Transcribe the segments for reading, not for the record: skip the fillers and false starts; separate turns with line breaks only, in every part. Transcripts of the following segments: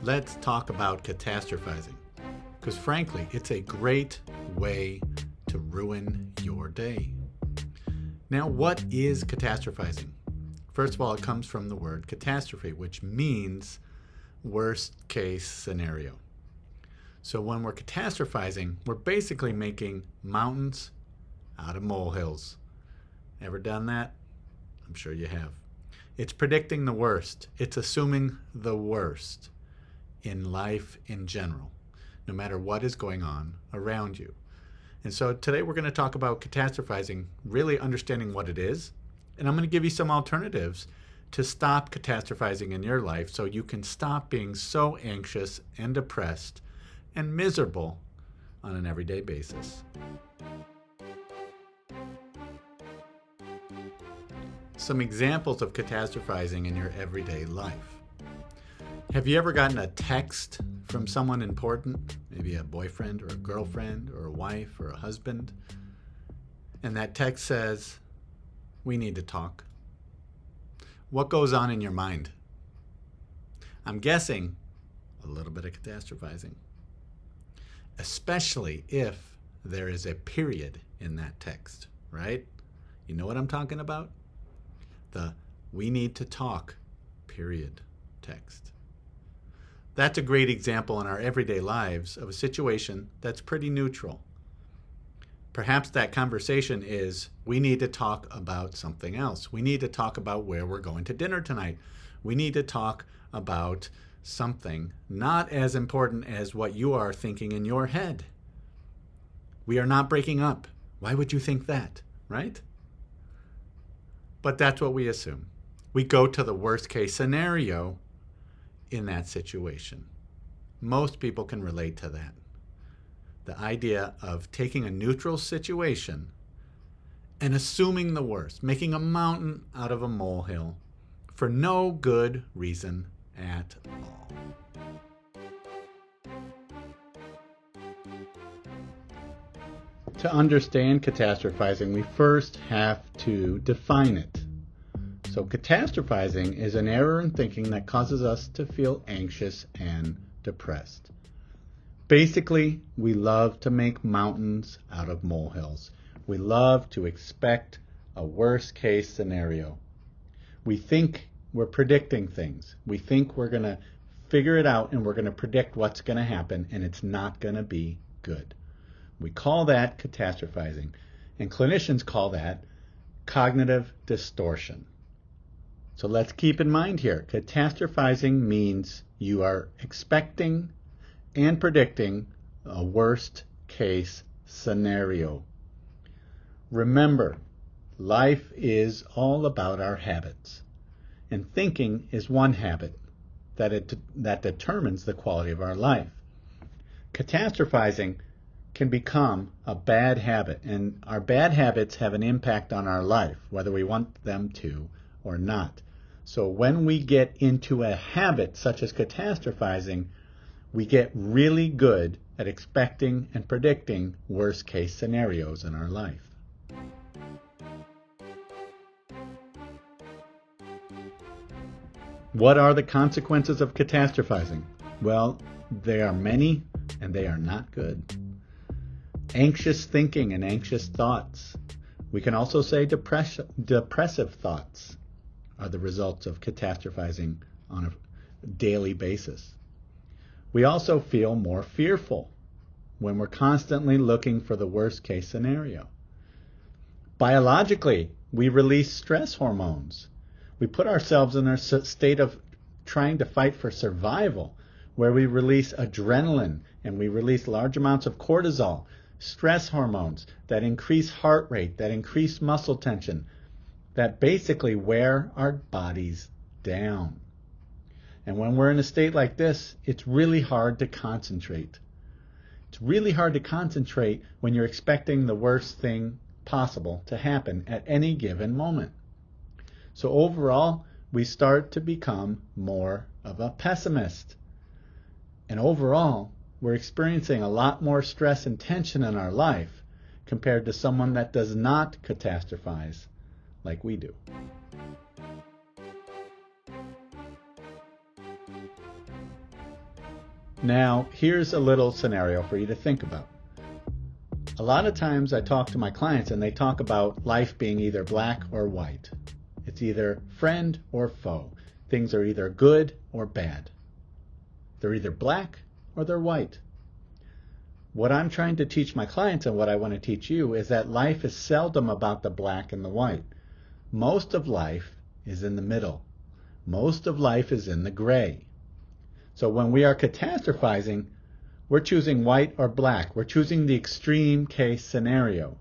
Let's talk about catastrophizing, because frankly, it's a great way to ruin your day. Now, what is catastrophizing? First of all, it comes from the word catastrophe, which means worst case scenario. So when we're catastrophizing, we're basically making mountains out of molehills. Ever done that? I'm sure you have. It's predicting the worst. It's assuming the worst in life in general, no matter what is going on around you. And so today we're going to talk about catastrophizing, really understanding what it is. And I'm going to give you some alternatives to stop catastrophizing in your life so you can stop being so anxious and depressed and miserable on an everyday basis. Some examples of catastrophizing in your everyday life. Have you ever gotten a text from someone important, maybe a boyfriend or a girlfriend or a wife or a husband, and that text says, "We need to talk"? What goes on in your mind? I'm guessing a little bit of catastrophizing, especially if there is a period in that text, right? You know what I'm talking about? The "we need to talk" period text. That's a great example in our everyday lives of a situation that's pretty neutral. Perhaps that conversation is, we need to talk about something else. We need to talk about where we're going to dinner tonight. We need to talk about something not as important as what you are thinking in your head. We are not breaking up. Why would you think that, right? But that's what we assume. We go to the worst case scenario in that situation. Most people can relate to that. The idea of taking a neutral situation and assuming the worst, making a mountain out of a molehill for no good reason at all. To understand catastrophizing, we first have to define it. So catastrophizing is an error in thinking that causes us to feel anxious and depressed. Basically, we love to make mountains out of molehills. We love to expect a worst case scenario. We think we're predicting things. We think we're going to figure it out and we're going to predict what's going to happen, and it's not going to be good. We call that catastrophizing, and clinicians call that cognitive distortion. So let's keep in mind here, catastrophizing means you are expecting and predicting a worst case scenario. Remember, life is all about our habits, and thinking is one habit that determines the quality of our life. Catastrophizing can become a bad habit, and our bad habits have an impact on our life, whether we want them to or not. So when we get into a habit such as catastrophizing, we get really good at expecting and predicting worst case scenarios in our life. What are the consequences of catastrophizing? Well, they are many and they are not good. Anxious thinking and anxious thoughts. We can also say depressive thoughts are the results of catastrophizing on a daily basis. We also feel more fearful when we're constantly looking for the worst case scenario. Biologically, we release stress hormones. We put ourselves in a state of trying to fight for survival, where we release adrenaline and we release large amounts of cortisol, stress hormones that increase heart rate, that increase muscle tension, that basically wear our bodies down. And when we're in a state like this, it's really hard to concentrate. It's really hard to concentrate when you're expecting the worst thing possible to happen at any given moment. So overall, we start to become more of a pessimist. And overall, we're experiencing a lot more stress and tension in our life compared to someone that does not catastrophize like we do. Now, here's a little scenario for you to think about. A lot of times I talk to my clients and they talk about life being either black or white. It's either friend or foe. Things are either good or bad. They're either black or they're white. What I'm trying to teach my clients and what I want to teach you is that life is seldom about the black and the white. Most of life is in the middle. Most of life is in the gray. So when we are catastrophizing, we're choosing white or black. We're choosing the extreme case scenario,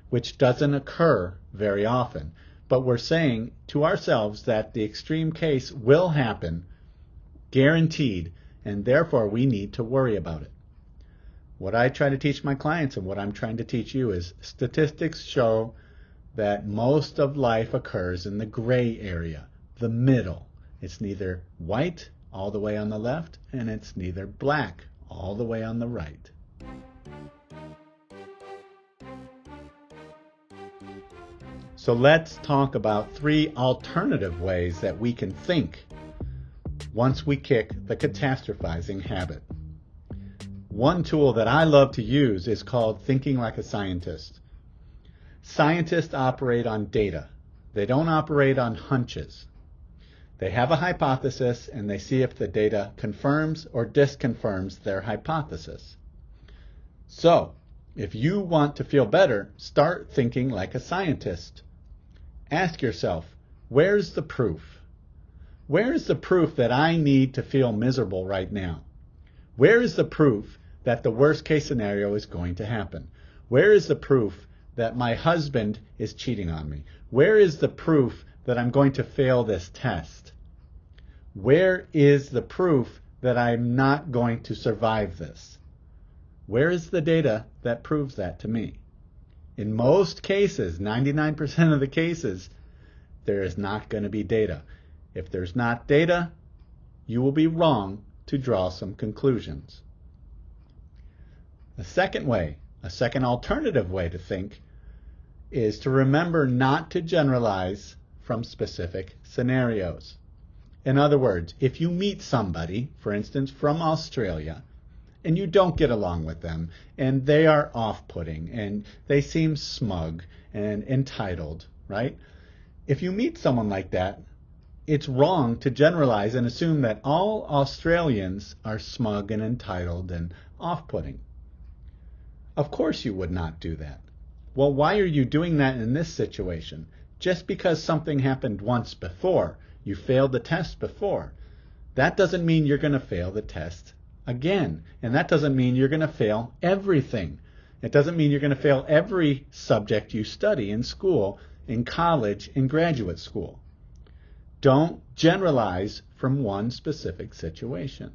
which doesn't occur very often. But we're saying to ourselves that the extreme case will happen, guaranteed, and therefore we need to worry about it. What I try to teach my clients and what I'm trying to teach you is statistics show that most of life occurs in the gray area, the middle. It's neither white all the way on the left, and it's neither black all the way on the right. So let's talk about 3 alternative ways that we can think once we kick the catastrophizing habit. One tool that I love to use is called thinking like a scientist. Scientists operate on data. They don't operate on hunches. They have a hypothesis and they see if the data confirms or disconfirms their hypothesis. So, if you want to feel better, start thinking like a scientist. Ask yourself, where's the proof? Where is the proof that I need to feel miserable right now? Where is the proof that the worst case scenario is going to happen? Where is the proof that my husband is cheating on me? Where is the proof that I'm going to fail this test? Where is the proof that I'm not going to survive this? Where is the data that proves that to me? In most cases, 99% of the cases, there is not going to be data. If there's not data, you will be wrong to draw some conclusions. A second way, a second alternative way to think, is to remember not to generalize from specific scenarios. In other words, if you meet somebody, for instance, from Australia, and you don't get along with them, and they are off-putting, and they seem smug and entitled, right? If you meet someone like that, it's wrong to generalize and assume that all Australians are smug and entitled and off-putting. Of course you would not do that. Well, why are you doing that in this situation? Just because something happened once before, you failed the test before, that doesn't mean you're going to fail the test again. And that doesn't mean you're going to fail everything. It doesn't mean you're going to fail every subject you study in school, in college, in graduate school. Don't generalize from one specific situation.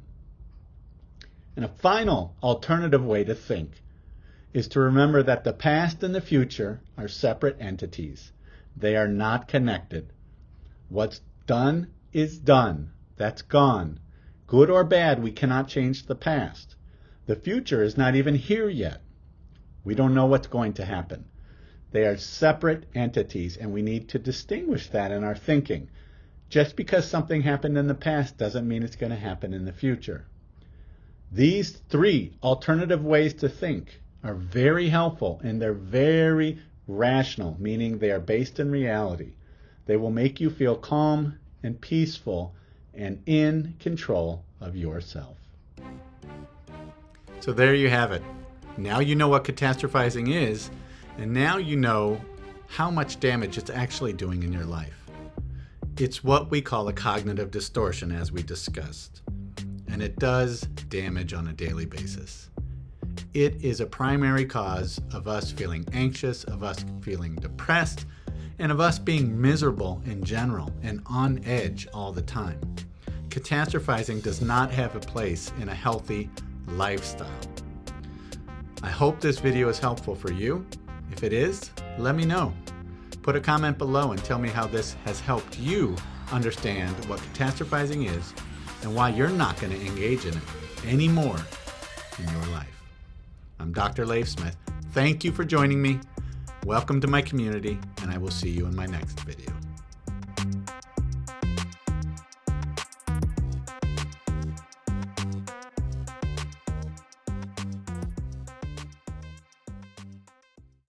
And a final alternative way to think is to remember that the past and the future are separate entities. They are not connected. What's done is done. That's gone. Good or bad, we cannot change the past. The future is not even here yet. We don't know what's going to happen. They are separate entities, and we need to distinguish that in our thinking. Just because something happened in the past doesn't mean it's going to happen in the future. These 3 alternative ways to think are very helpful, and they're very rational, meaning they are based in reality. They will make you feel calm and peaceful and in control of yourself. So there you have it. Now you know what catastrophizing is, and now you know how much damage it's actually doing in your life. It's what we call a cognitive distortion, as we discussed, and it does damage on a daily basis. It is a primary cause of us feeling anxious, of us feeling depressed, and of us being miserable in general and on edge all the time. Catastrophizing does not have a place in a healthy lifestyle. I hope this video is helpful for you. If it is, let me know. Put a comment below and tell me how this has helped you understand what catastrophizing is and why you're not going to engage in it anymore in your life. I'm Dr. Leif Smith. Thank you for joining me. Welcome to my community, and I will see you in my next video.